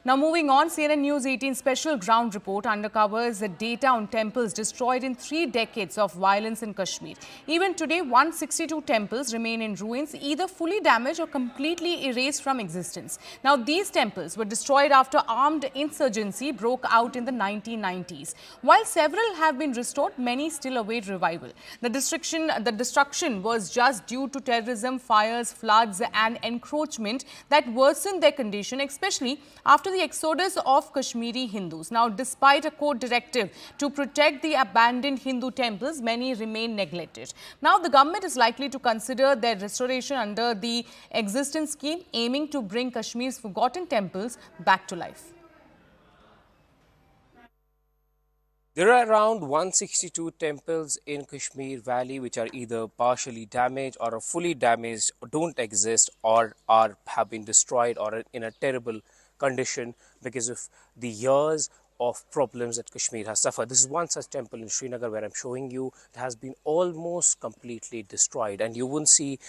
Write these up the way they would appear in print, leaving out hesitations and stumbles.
Now moving on, CNN News 18 special ground report uncovers the data on temples destroyed in 3 decades of violence in Kashmir. Even today, 162 temples remain in ruins, either fully damaged or completely erased from existence. Now these temples were destroyed after armed insurgency broke out in the 1990s. While several have been restored, many still await revival. The destruction was just due to terrorism, fires, floods and encroachment that worsened their condition, especially after the exodus of Kashmiri Hindus. Now, despite a court directive to protect the abandoned Hindu temples, many remain neglected. Now, the government is likely to consider their restoration under the existence scheme, aiming to bring Kashmir's forgotten temples back to life. There are around 162 temples in Kashmir Valley which are either partially damaged or are fully damaged, or don't exist, or have been destroyed or are in a terrible condition because of the years of problems that Kashmir has suffered. This is one such temple in Srinagar where I'm showing you. It has been almost completely destroyed, and you wouldn't see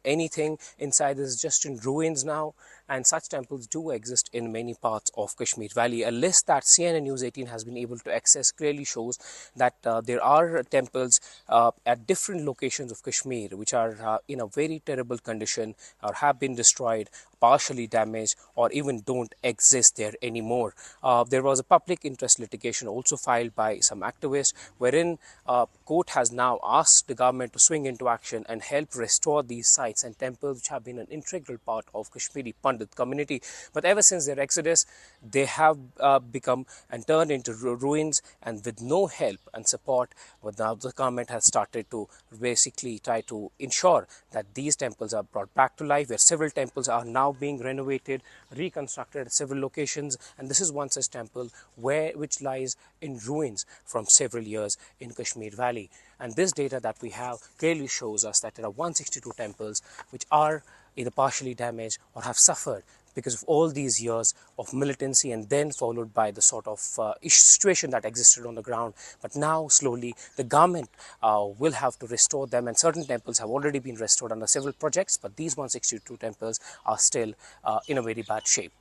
anything inside. This is just in ruins now, and such temples do exist in many parts of Kashmir Valley. A list that CNN News 18 has been able to access clearly shows that there are temples at different locations of Kashmir which are in a very terrible condition, or have been destroyed, partially damaged, or even don't exist there anymore. There was a public interest litigation also filed by some activists, wherein court has now asked the government to swing into action and help restore these sites and temples which have been an integral part of Kashmiri Pandit community. But ever since their exodus, they have become and turned into ruins, and with no help and support, but now the government has started to basically try to ensure that these temples are brought back to life, where several temples are now being renovated, reconstructed at several locations, and this is one such temple which lies in ruins from several years in Kashmir Valley. And this data that we have clearly shows us that there are 162 temples which are either partially damaged or have suffered because of all these years of militancy, and then followed by the sort of situation that existed on the ground. But now slowly the government will have to restore them, and certain temples have already been restored under several projects, but these 162 temples are still in a very bad shape.